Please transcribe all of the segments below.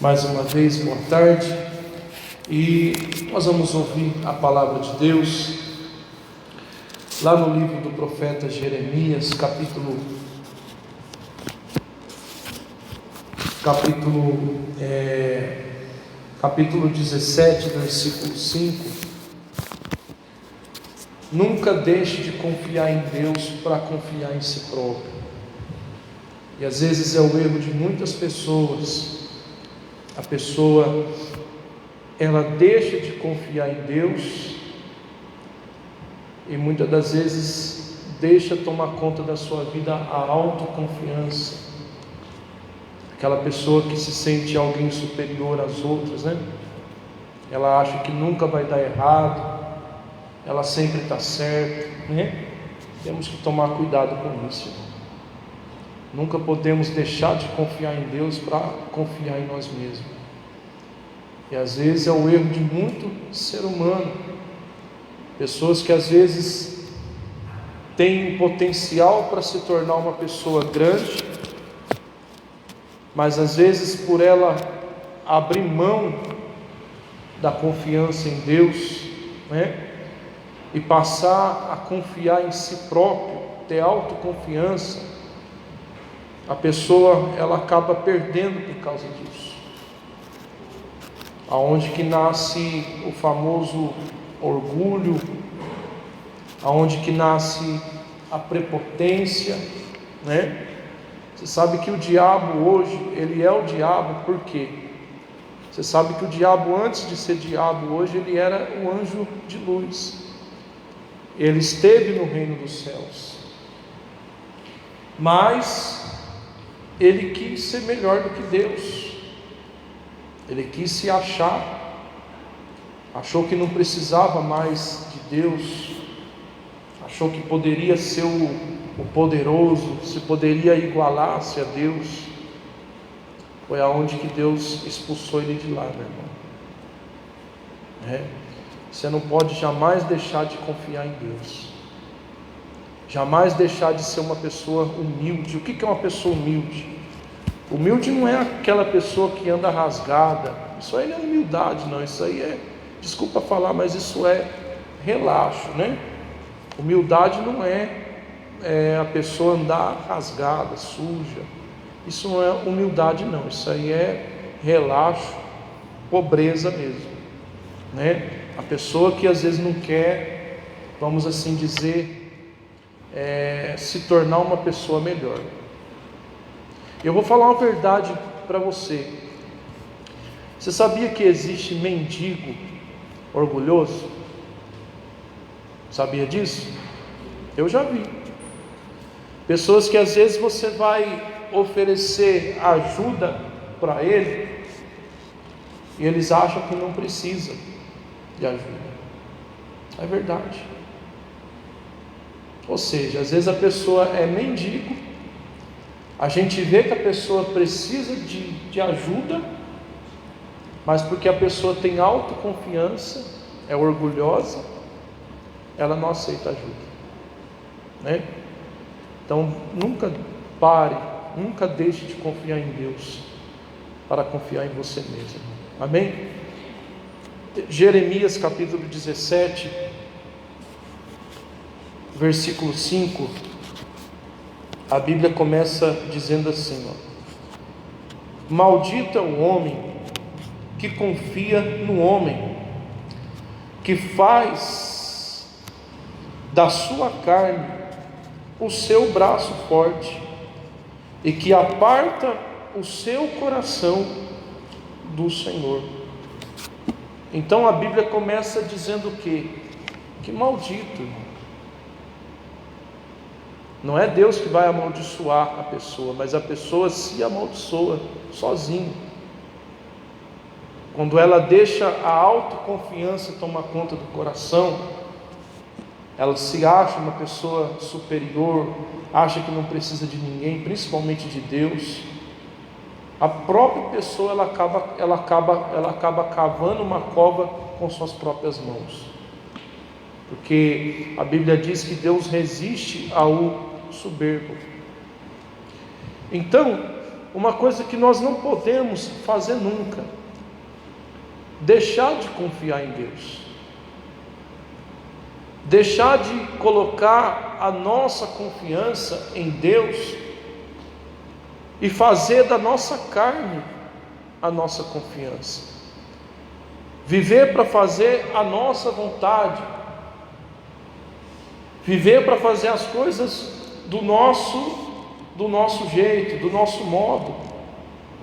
Mais uma vez, boa tarde, e nós vamos ouvir a palavra de Deus, lá no livro do profeta Jeremias, capítulo 17, versículo 5. Nunca deixe de confiar em Deus para confiar em si próprio. E às vezes é o erro de muitas pessoas. A pessoa, ela deixa de confiar em Deus e muitas das vezes deixa tomar conta da sua vida a autoconfiança. Aquela pessoa que se sente alguém superior às outras, né? Ela acha que nunca vai dar errado, ela sempre está certa, né? Temos que tomar cuidado com isso. Nunca podemos deixar de confiar em Deus para confiar em nós mesmos. E às vezes é o erro de muito ser humano. Pessoas que às vezes têm um potencial para se tornar uma pessoa grande, mas às vezes por ela abrir mão da confiança em Deus, né? E passar a confiar em si próprio, ter autoconfiança, a pessoa ela acaba perdendo por causa disso. Aonde que nasce o famoso orgulho, aonde que nasce a prepotência, né? Você sabe que o diabo hoje, ele é o diabo por quê? Você sabe que o diabo, antes de ser diabo hoje, ele era um anjo de luz. Ele esteve no reino dos céus, mas ele quis ser melhor do que Deus. Ele quis se achar, achou que não precisava mais de Deus, achou que poderia ser o poderoso, se poderia igualar-se a Deus. Foi aonde que Deus expulsou ele de lá, meu irmão. Você não pode jamais deixar de confiar em Deus, jamais deixar de ser uma pessoa humilde. O que é uma pessoa humilde? Humilde não é aquela pessoa que anda rasgada. Isso aí não é humildade, não. Isso aí é, desculpa falar, mas isso é relaxo, né? Humildade não é a pessoa andar rasgada, suja. Isso não é humildade, não. Isso aí é relaxo, pobreza mesmo, né? A pessoa que às vezes não quer, vamos assim dizer, se tornar uma pessoa melhor. Eu vou falar uma verdade para você. Você sabia que existe mendigo orgulhoso? Sabia disso? Eu já vi. Pessoas que às vezes você vai oferecer ajuda para ele e eles acham que não precisam de ajuda. É verdade. Ou seja, às vezes a pessoa é mendigo, a gente vê que a pessoa precisa de ajuda, mas porque a pessoa tem autoconfiança, é orgulhosa, ela não aceita ajuda, né? Então nunca pare, nunca deixe de confiar em Deus para confiar em você mesmo. Amém? Jeremias capítulo 17, versículo 5, a Bíblia começa dizendo assim, maldito é o homem que confia no homem, que faz da sua carne o seu braço forte e que aparta o seu coração do Senhor. Então a Bíblia começa dizendo o quê? Que maldito, irmão. Não é Deus que vai amaldiçoar a pessoa, mas a pessoa se amaldiçoa sozinha. Quando ela deixa a autoconfiança tomar conta do coração, ela se acha uma pessoa superior, acha que não precisa de ninguém, principalmente de Deus. A própria pessoa ela acaba cavando uma cova com suas próprias mãos, porque a Bíblia diz que Deus resiste ao soberbo. Então uma coisa que nós não podemos fazer nunca: deixar de confiar em Deus, deixar de colocar a nossa confiança em Deus e fazer da nossa carne a nossa confiança, viver para fazer a nossa vontade, viver para fazer as coisas do nosso jeito, do nosso modo.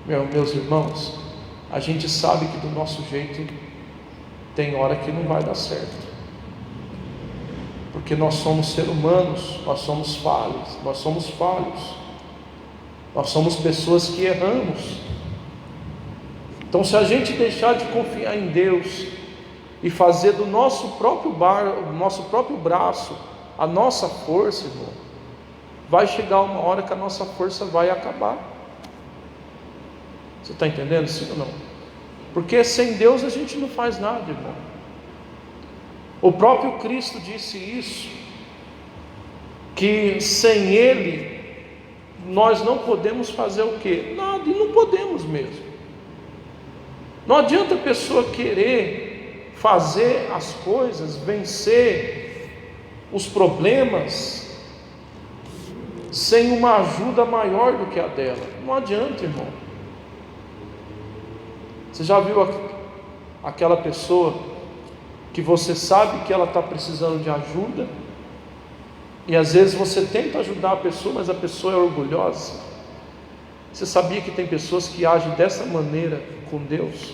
Meus irmãos, a gente sabe que do nosso jeito tem hora que não vai dar certo, porque nós somos seres humanos, nós somos falhos, nós somos pessoas que erramos. Então, se a gente deixar de confiar em Deus e fazer do nosso próprio braço a nossa força, irmão, vai chegar uma hora que a nossa força vai acabar. Você está entendendo, sim ou não? Porque sem Deus a gente não faz nada, irmão. O próprio Cristo disse isso, que sem Ele nós não podemos fazer o quê? Nada, e não podemos mesmo. Não adianta a pessoa querer fazer as coisas, vencer os problemas, sem uma ajuda maior do que a dela. Não adianta, irmão. Você já viu aquela pessoa que você sabe que ela está precisando de ajuda, e às vezes você tenta ajudar a pessoa, mas a pessoa é orgulhosa? Você sabia que tem pessoas que agem dessa maneira com Deus?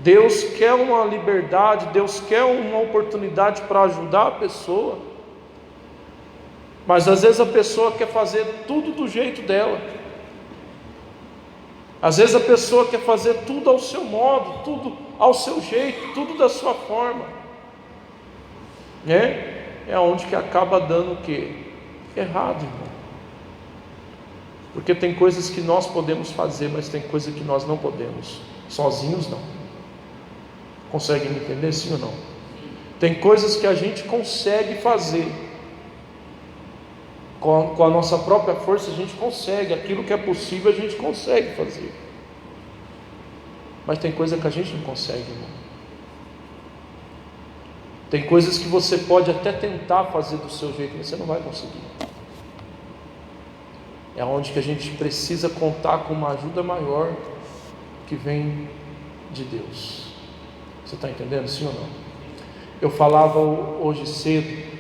Deus quer uma liberdade, Deus quer uma oportunidade para ajudar a pessoa, mas às vezes a pessoa quer fazer tudo do jeito dela. Às vezes a pessoa quer fazer tudo ao seu modo, tudo ao seu jeito, tudo da sua forma. É onde que acaba dando o quê? Errado, irmão. Porque tem coisas que nós podemos fazer, mas tem coisas que nós não podemos. Sozinhos não. Conseguem me entender, sim ou não? Tem coisas que a gente consegue fazer. Com a nossa própria força a gente consegue. Aquilo que é possível a gente consegue fazer. Mas tem coisa que a gente não consegue, irmão. Tem coisas que você pode até tentar fazer do seu jeito, mas você não vai conseguir. É onde que a gente precisa contar com uma ajuda maior, que vem de Deus. Você está entendendo, sim ou não? Eu falava hoje cedo,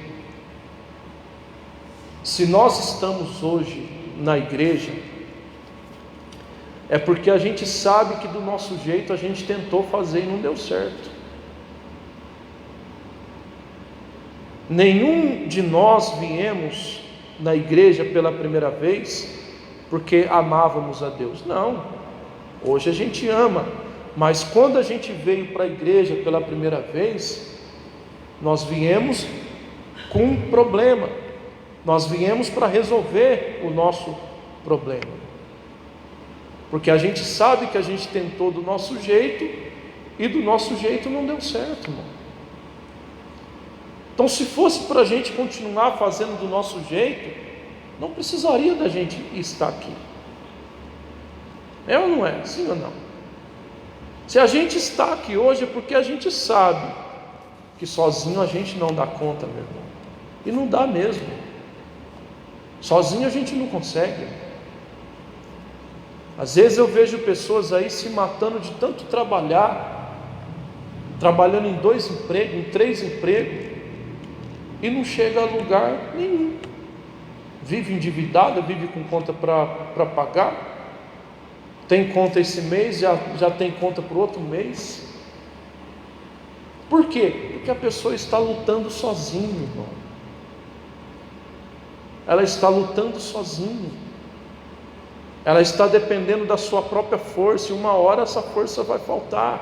se nós estamos hoje na igreja, é porque a gente sabe que do nosso jeito a gente tentou fazer e não deu certo. Nenhum de nós viemos na igreja pela primeira vez porque amávamos a Deus. Não, hoje a gente ama, mas quando a gente veio para a igreja pela primeira vez, nós viemos com um problema, nós viemos para resolver o nosso problema, porque a gente sabe que a gente tentou do nosso jeito e do nosso jeito não deu certo, irmão. Então, se fosse para a gente continuar fazendo do nosso jeito, não precisaria da gente estar aqui. É ou não é? Sim ou não? Se a gente está aqui hoje é porque a gente sabe que sozinho a gente não dá conta, meu irmão. E não dá mesmo. Sozinho a gente não consegue. Às vezes eu vejo pessoas aí se matando de tanto trabalhar, trabalhando em 2 empregos, em 3 empregos, e não chega a lugar nenhum. Vive endividada, vive com conta para pagar, tem conta esse mês, já tem conta para o outro mês. Por quê? Porque a pessoa está lutando sozinha, irmão. Ela está lutando sozinha. Ela está dependendo da sua própria força, e uma hora essa força vai faltar.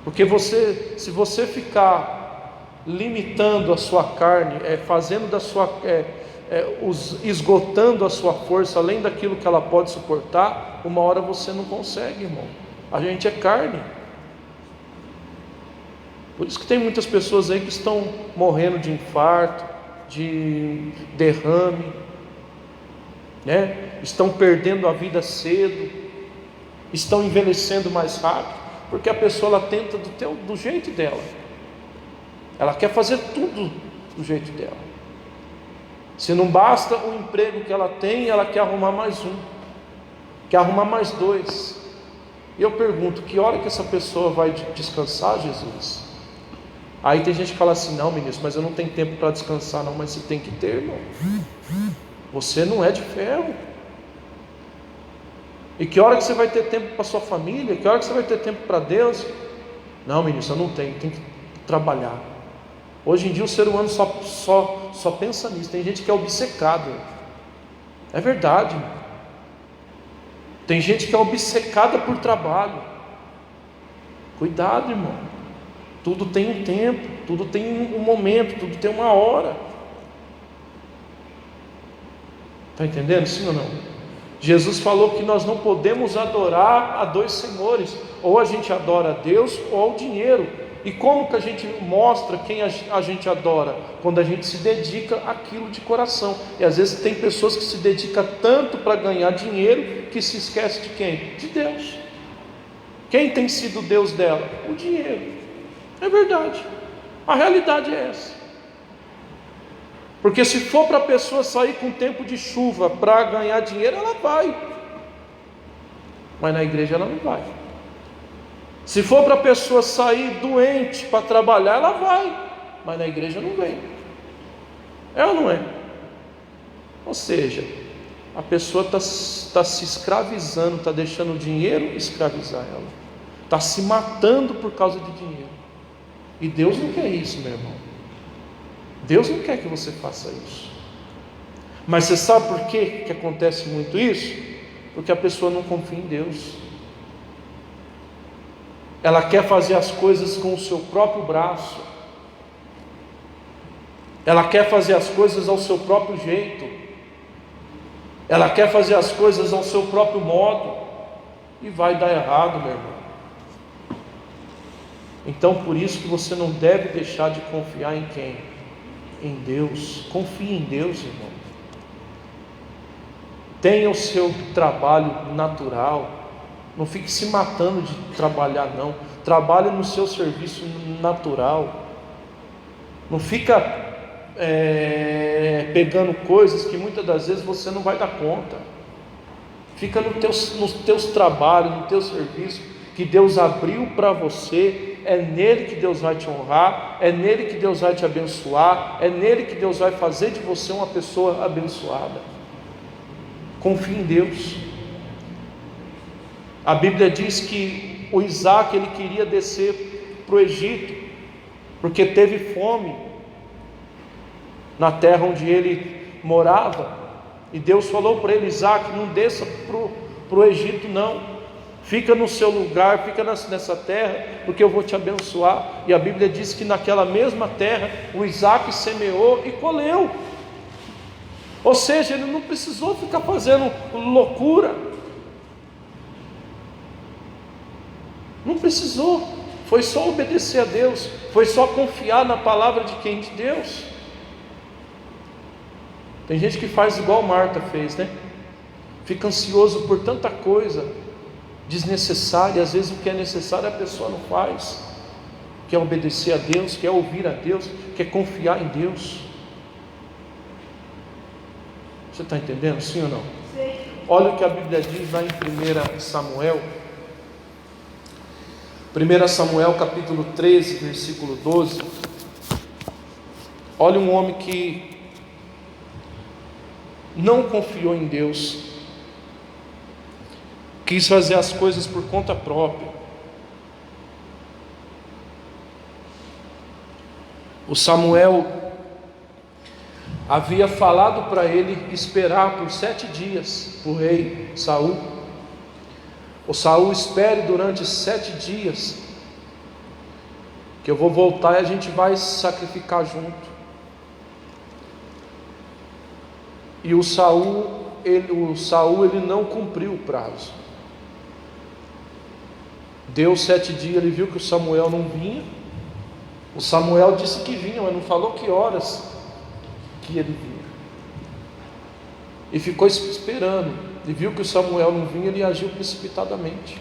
Porque se você ficar limitando a sua carne, fazendo da sua, esgotando a sua força além daquilo que ela pode suportar, uma hora você não consegue, irmão. A gente é carne. Por isso que tem muitas pessoas aí que estão morrendo de infarto, de derrame, né? Estão perdendo a vida cedo, estão envelhecendo mais rápido, porque a pessoa ela tenta do jeito dela, ela quer fazer tudo do jeito dela. Se não basta o emprego que ela tem, ela quer arrumar mais um, quer arrumar mais dois. E eu pergunto, que hora que essa pessoa vai descansar, Jesus? Aí tem gente que fala assim, não, ministro, mas eu não tenho tempo para descansar. Não, mas você tem que ter, irmão. Você não é de ferro. E que hora que você vai ter tempo para sua família? Que hora que você vai ter tempo para Deus? Não, ministro, eu não tenho, tem que trabalhar. Hoje em dia o ser humano só pensa nisso. Tem gente que é obcecado. É verdade. Tem gente que é obcecada por trabalho. Cuidado, irmão. Tudo tem um tempo, tudo tem um momento, tudo tem uma hora. Está entendendo? Sim ou não? Jesus falou que nós não podemos adorar a dois senhores. Ou a gente adora a Deus ou ao dinheiro. E como que a gente mostra quem a gente adora? Quando a gente se dedica àquilo de coração. E às vezes tem pessoas que se dedicam tanto para ganhar dinheiro que se esquece de quem? De Deus. Quem tem sido o Deus dela? O dinheiro. É verdade. A realidade é essa. Porque se for para a pessoa sair com tempo de chuva para ganhar dinheiro, ela vai. Mas na igreja ela não vai. Se for para a pessoa sair doente para trabalhar, ela vai. Mas na igreja não vem. É ou não é? Ou seja, a pessoa está se escravizando, está deixando o dinheiro escravizar ela. Está se matando por causa de dinheiro. E Deus não quer isso, meu irmão. Deus não quer que você faça isso. Mas você sabe por que acontece muito isso? Porque a pessoa não confia em Deus. Ela quer fazer as coisas com o seu próprio braço. Ela quer fazer as coisas ao seu próprio jeito. Ela quer fazer as coisas ao seu próprio modo. E vai dar errado, meu irmão. Então por isso que você não deve deixar de confiar em quem? Em Deus. Confie em Deus, irmão. Tenha o seu trabalho natural. Não fique se matando de trabalhar, não. Trabalhe no seu serviço natural. Não fica pegando coisas que muitas das vezes você não vai dar conta. Fica nos teus trabalhos, no teu serviço que Deus abriu para você. É nele que Deus vai te honrar, é nele que Deus vai te abençoar, é nele que Deus vai fazer de você uma pessoa abençoada. Confie em Deus. A Bíblia diz que o Isaac ele queria descer para o Egito, porque teve fome na terra onde ele morava, e Deus falou para ele: Isaac, não desça para o Egito não, fica no seu lugar, fica nessa terra, porque eu vou te abençoar. E a Bíblia diz que naquela mesma terra o Isaac semeou e colheu. Ou seja, ele não precisou ficar fazendo loucura. Não precisou. Foi só obedecer a Deus. Foi só confiar na palavra de quem? De Deus. Tem gente que faz igual Marta fez, né? Fica ansioso por tanta coisa desnecessária. Às vezes o que é necessário a pessoa não faz. Quer obedecer a Deus, quer ouvir a Deus, quer confiar em Deus. Você está entendendo? Sim ou não? Sim. Olha o que a Bíblia diz lá em 1 Samuel. 1 Samuel capítulo 13, versículo 12. Olha um homem que não confiou em Deus, quis fazer as coisas por conta própria. O Samuel havia falado para ele esperar por 7 dias o rei Saul. O Saul: espere durante 7 dias, que eu vou voltar e a gente vai sacrificar junto. E o Saul ele não cumpriu o prazo. Deu 7 dias, ele viu que o Samuel não vinha. O Samuel disse que vinha, mas não falou que horas que ele vinha. e ficou esperando, e viu que o Samuel não vinha, ele agiu precipitadamente.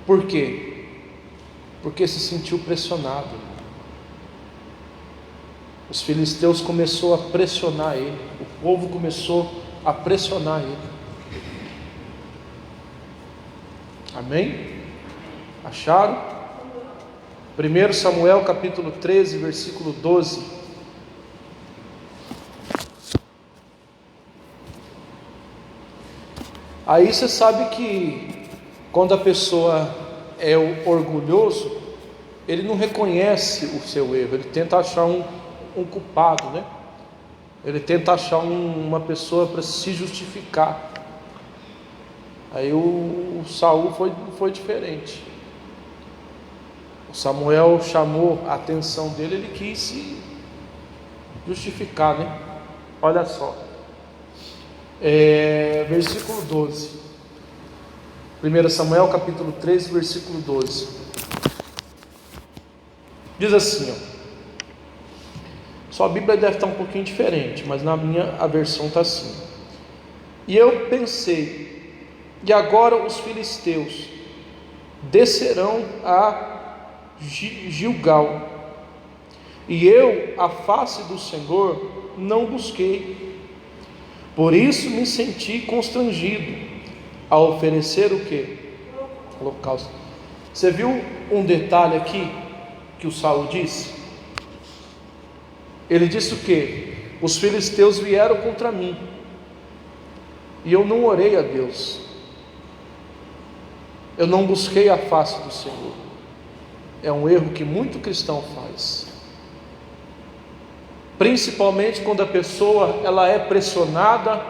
Por quê? Porque se sentiu pressionado. Os filisteus começaram a pressionar ele, o povo começou a pressionar ele. Amém? Acharam? 1 Samuel capítulo 13, versículo 12. Aí você sabe que quando a pessoa é orgulhoso, ele não reconhece o seu erro, ele tenta achar um culpado, né? Ele tenta achar uma pessoa para se justificar. Aí o Saul foi diferente. O Samuel chamou a atenção dele, ele quis se justificar, né? Olha só, versículo 12, 1 Samuel capítulo 13, versículo 12, diz assim, sua Bíblia deve estar um pouquinho diferente, mas na minha a versão está assim: e eu pensei, e agora os filisteus descerão a Gilgal, e eu a face do Senhor não busquei, por isso me senti constrangido a oferecer o que? Holocausto. Você viu um detalhe aqui que o Saul disse? Ele disse o que? Os filisteus vieram contra mim e eu não orei a Deus, eu não busquei a face do Senhor. É um erro que muito cristão faz, principalmente quando a pessoa ela é pressionada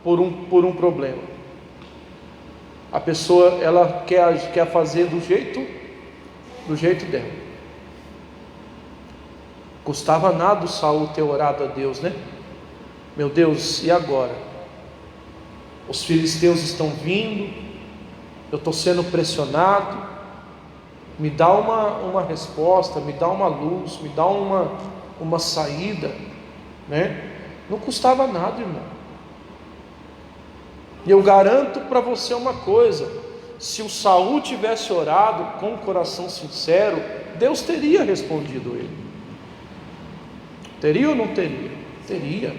por um problema. A pessoa ela quer fazer do jeito dela. Custava nada o Saul ter orado a Deus, né? Meu Deus, e agora? Os filisteus estão vindo, eu estou sendo pressionado, me dá uma resposta, me dá uma luz, me dá uma saída, né? Não custava nada, irmão. E eu garanto para você uma coisa: se o Saul tivesse orado com o coração sincero, Deus teria respondido ele. Teria ou não teria? Teria.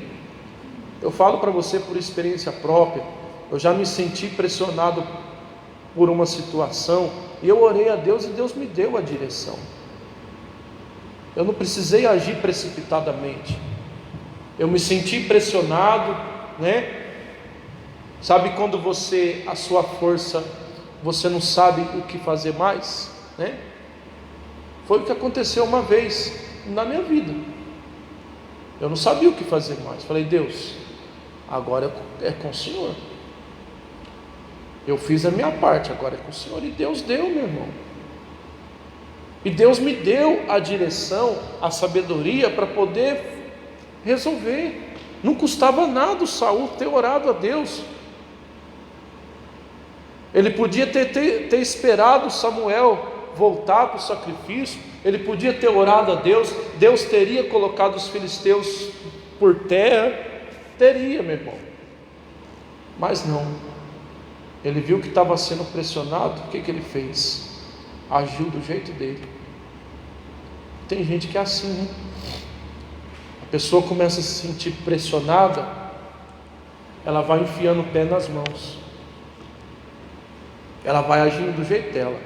Eu falo para você por experiência própria. Eu já me senti pressionado por uma situação, e eu orei a Deus e Deus me deu a direção. Eu não precisei agir precipitadamente. Eu me senti pressionado, né? Sabe quando a sua força, você não sabe o que fazer mais, né? Foi o que aconteceu uma vez na minha vida. Eu não sabia o que fazer mais. Falei: Deus, agora é com o Senhor. Eu fiz a minha parte, agora é com o Senhor. E Deus deu, meu irmão. E Deus me deu a direção, a sabedoria para poder resolver. Não custava nada o Saul ter orado a Deus. Ele podia ter esperado Samuel voltar para o sacrifício. Ele podia ter orado a Deus. Deus teria colocado os filisteus por terra. Teria, meu irmão. Mas não. Ele viu que estava sendo pressionado. O que ele fez? Agiu do jeito dele. Tem gente que é assim, né? A pessoa começa a se sentir pressionada, ela vai enfiando o pé nas mãos, ela vai agindo do jeito dela.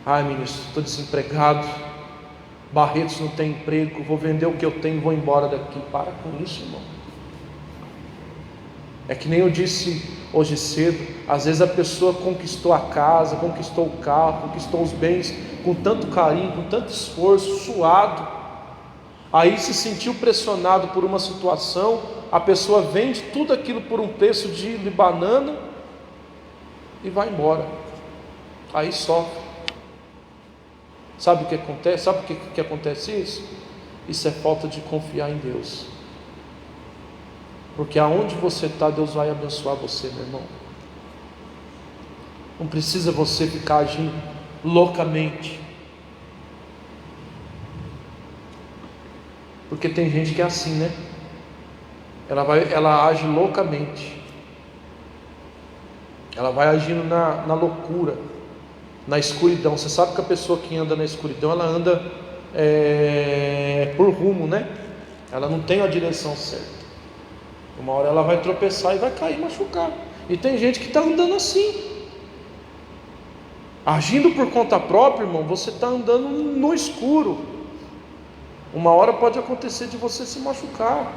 Ai, ministro, estou desempregado, Barretos não tem emprego, vou vender o que eu tenho e vou embora daqui. Para com isso, irmão. É que nem eu disse hoje cedo, às vezes a pessoa conquistou a casa, conquistou o carro, conquistou os bens com tanto carinho, com tanto esforço, suado. Aí se sentiu pressionado por uma situação, a pessoa vende tudo aquilo por um preço de banana e vai embora. Aí sofre. Sabe o que acontece? Sabe por que acontece isso? Isso é falta de confiar em Deus. Porque aonde você está, Deus vai abençoar você, meu irmão. Não precisa você ficar agindo loucamente. Porque tem gente que é assim, né? ela age loucamente. Ela vai agindo na loucura, na escuridão. Você sabe que a pessoa que anda na escuridão, ela anda por rumo, né? Ela não tem a direção certa. Uma hora ela vai tropeçar e vai cair, machucar. E tem gente que está andando assim, agindo por conta própria, irmão. Você está andando no escuro. Uma hora pode acontecer de você se machucar.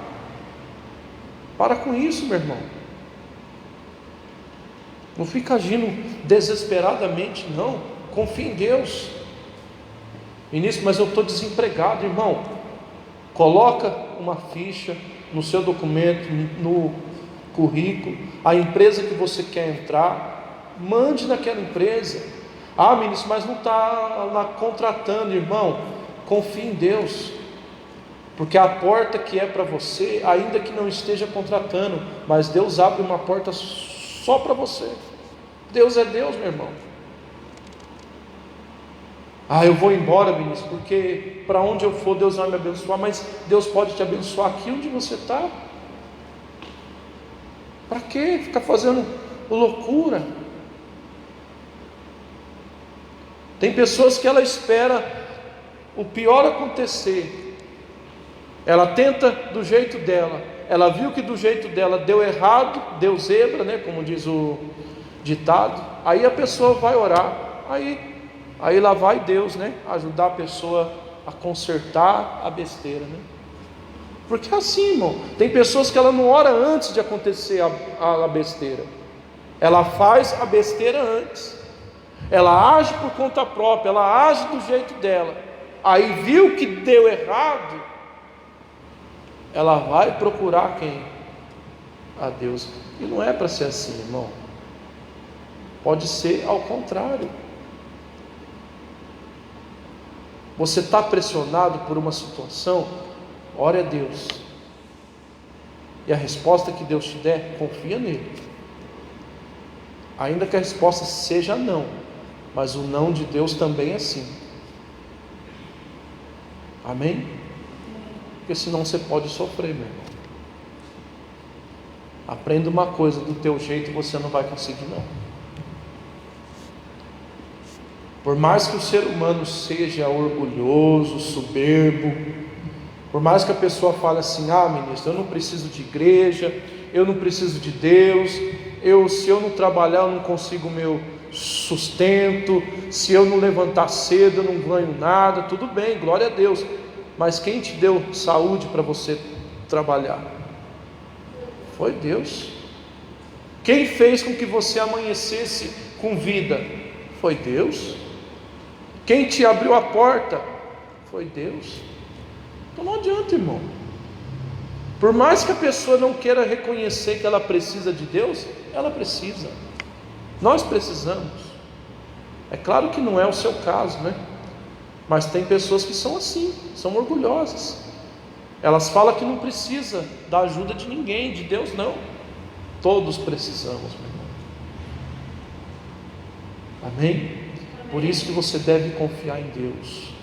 Para com isso, meu irmão. Não fica agindo desesperadamente, não. Confie em Deus. Ministro, mas eu estou desempregado, irmão. Coloca uma ficha no seu documento, no currículo, a empresa que você quer entrar, mande naquela empresa. Ah, ministro, mas não está lá contratando, irmão. Confie em Deus, porque a porta que é para você, ainda que não esteja contratando, mas Deus abre uma porta só para você. Deus é Deus, meu irmão. Ah, eu vou embora, Vinícius, porque para onde eu for Deus vai me abençoar. Mas Deus pode te abençoar aqui onde você está. Para que ficar fazendo loucura? Tem pessoas que ela espera o pior acontecer, ela tenta do jeito dela, ela viu que do jeito dela deu errado, deu zebra, né, como diz o ditado. Aí a pessoa vai orar, aí lá vai Deus, né, ajudar a pessoa a consertar a besteira, né? Porque é assim, irmão. Tem pessoas que ela não ora antes de acontecer a besteira, ela faz a besteira antes, ela age por conta própria, ela age do jeito dela. Aí viu que deu errado, ela vai procurar quem? A Deus. E não é para ser assim, irmão. Pode ser ao contrário. Você está pressionado por uma situação, ore a Deus, e a resposta que Deus te der, confia nele. Ainda que a resposta seja não, mas o não de Deus também é sim. Amém? Porque senão você pode sofrer, meu irmão. Aprenda uma coisa, do teu jeito você não vai conseguir, não. Por mais que o ser humano seja orgulhoso, soberbo, por mais que a pessoa fale assim: ah, ministro, eu não preciso de igreja, eu não preciso de Deus, se eu não trabalhar eu não consigo o meu sustento, se eu não levantar cedo eu não ganho nada. Tudo bem, glória a Deus, mas quem te deu saúde para você trabalhar? Foi Deus. Quem fez com que você amanhecesse com vida? Foi Deus. Quem te abriu a porta? Foi Deus. Então não adianta, irmão. Por mais que a pessoa não queira reconhecer que ela precisa de Deus, ela precisa. Nós precisamos. É claro que não é o seu caso, né? Mas tem pessoas que são assim, são orgulhosas. Elas falam que não precisa da ajuda de ninguém, de Deus não. Todos precisamos, meu irmão. Amém? Por isso que você deve confiar em Deus.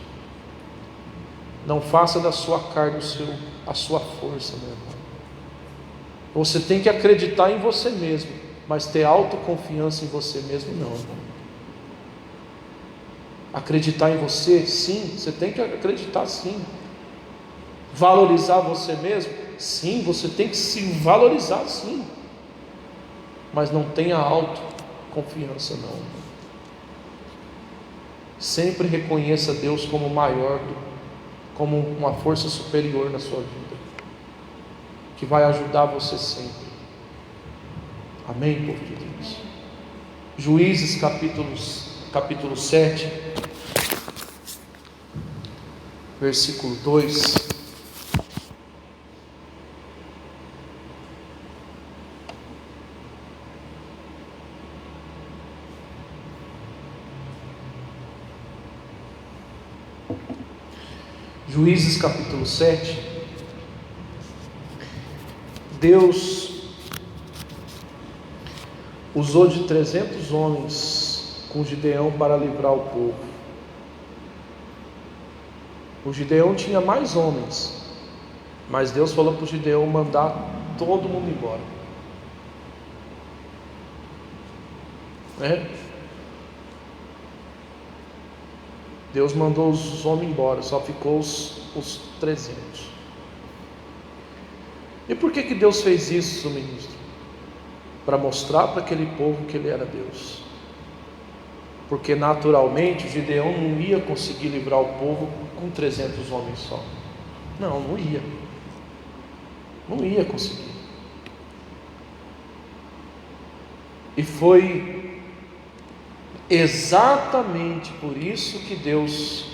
Não faça da sua carne a sua força, meu irmão. Você tem que acreditar em você mesmo, mas ter autoconfiança em você mesmo não, irmão. Acreditar em você, sim, você tem que acreditar, sim. Valorizar você mesmo, sim, você tem que se valorizar, sim. Mas não tenha autoconfiança, não. Sempre reconheça Deus como maior, como uma força superior na sua vida, que vai ajudar você sempre. Amém, povo de Deus? Juízes capítulo 7, versículo 2. Juízes capítulo 7. Deus usou de 300 homens com Gideão para livrar o povo. O Gideão tinha mais homens, mas Deus falou para o Gideão mandar todo mundo embora. Deus mandou os homens embora, só ficou os 300. E por que Deus fez isso, ministro? Para mostrar para aquele povo que ele era Deus. Porque naturalmente Gideão não ia conseguir livrar o povo com 300 homens só. Não ia. Não ia conseguir. E foi exatamente por isso que Deus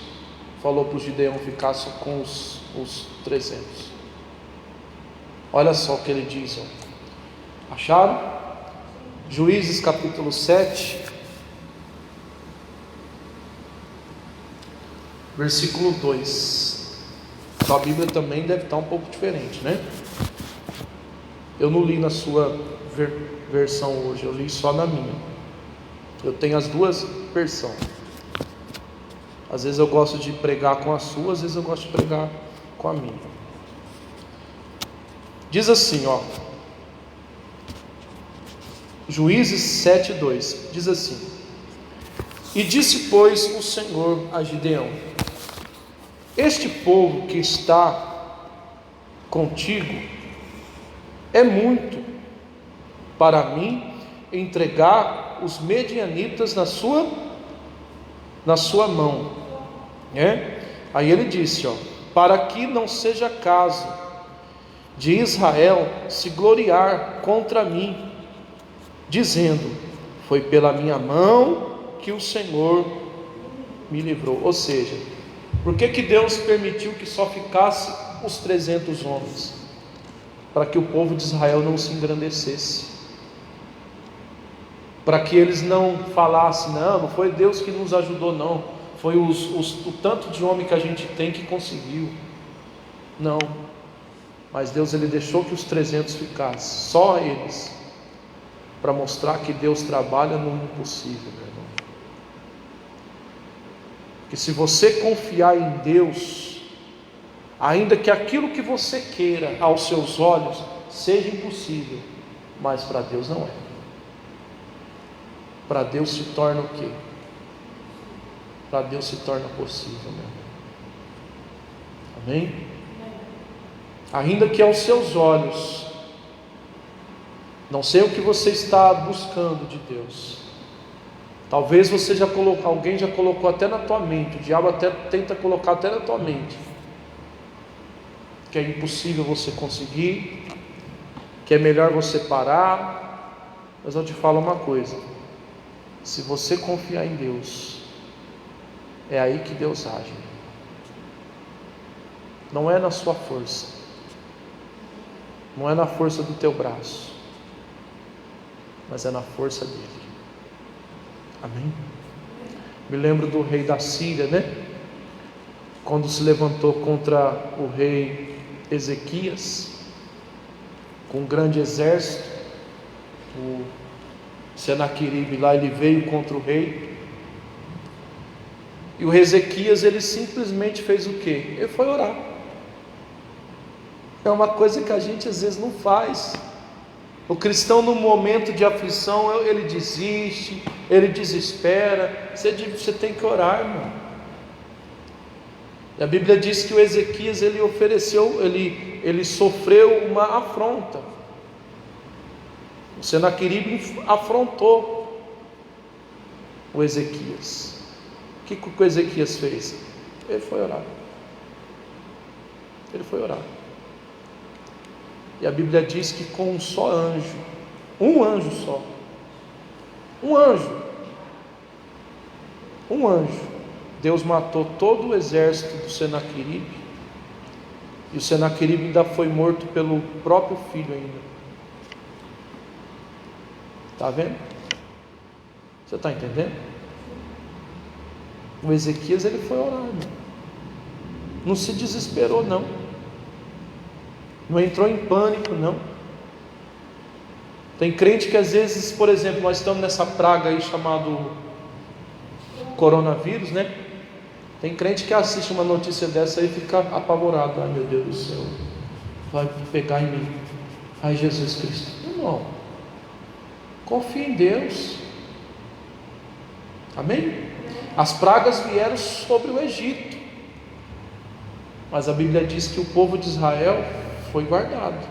falou para o Gideão ficar só com os 300. Olha só o que ele diz. Acharam? Juízes capítulo 7, versículo 2. Sua Bíblia também deve estar um pouco diferente, né? Eu não li na sua versão hoje, eu li só na minha. Eu tenho as duas versões. Às vezes eu gosto de pregar com a sua, às vezes eu gosto de pregar com a minha. Diz assim, Juízes 7:2, diz assim: E disse, pois, o Senhor a Gideão: Este povo que está contigo é muito para mim entregar os medianitas na sua mão. Aí ele disse, para que não seja caso de Israel se gloriar contra mim, dizendo: foi pela minha mão que o Senhor me livrou. Ou seja, por que Deus permitiu que só ficasse os 300 homens? Para que o povo de Israel não se engrandecesse, para que eles não falassem: não foi Deus que nos ajudou, não, foi o tanto de homem que a gente tem que conseguiu. Não, mas Deus, ele deixou que os 300 ficassem, só eles, para mostrar que Deus trabalha no impossível, meu irmão. Que se você confiar em Deus, ainda que aquilo que você queira aos seus olhos seja impossível, mas para Deus não é. Para Deus se torna o quê? Para Deus se torna possível, meu irmão. Amém? Ainda que aos seus olhos, não sei o que você está buscando de Deus. Talvez você já colocou, alguém já colocou até na tua mente, o diabo até tenta colocar até na tua mente, que é impossível você conseguir, que é melhor você parar. Mas eu te falo uma coisa: se você confiar em Deus, é aí que Deus age. Não é na sua força, não é na força do teu braço, mas é na força dele. Amém? Me lembro do rei da Síria, quando se levantou contra o rei Ezequias, com um grande exército. O Senaqueribe lá, ele veio contra o rei, e o Ezequias, ele simplesmente fez o quê? Ele foi orar. É uma coisa que a gente às vezes não faz. O cristão, no momento de aflição, ele desiste, ele desespera. Você tem que orar, irmão. E a Bíblia diz que o Ezequias, ele sofreu uma afronta. O Senaqueribe afrontou o Ezequias. O que o Ezequias fez? Ele foi orar. Ele foi orar. E a Bíblia diz que com um só anjo, um anjo só, um anjo, Deus matou todo o exército do Senaqueribe. E o Senaqueribe ainda foi morto pelo próprio filho ainda. Está vendo? Você está entendendo? O Ezequias, ele foi orar, não se desesperou, não entrou em pânico, não. Tem crente que às vezes, por exemplo, nós estamos nessa praga aí chamado coronavírus, Tem crente que assiste uma notícia dessa e fica apavorado: ai meu Deus do céu, vai pegar em mim. Ai, Jesus Cristo, irmão, confia em Deus. Amém? As pragas vieram sobre o Egito, mas a Bíblia diz que o povo de Israel foi guardado.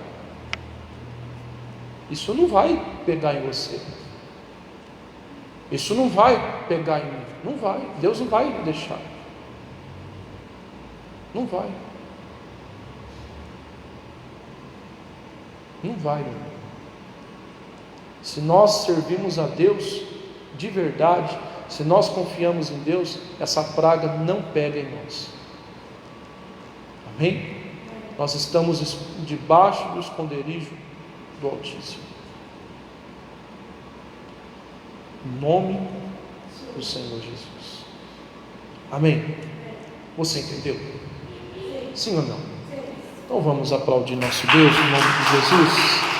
Isso não vai pegar em você. Isso não vai pegar em mim. Não vai. Deus não vai deixar. Não vai. Não vai, meu irmão. Se nós servimos a Deus de verdade, se nós confiamos em Deus, essa praga não pega em nós. Amém? Nós estamos debaixo do esconderijo do Altíssimo. Em nome do Senhor Jesus. Amém? Você entendeu? Sim ou não? Então vamos aplaudir nosso Deus em nome de Jesus.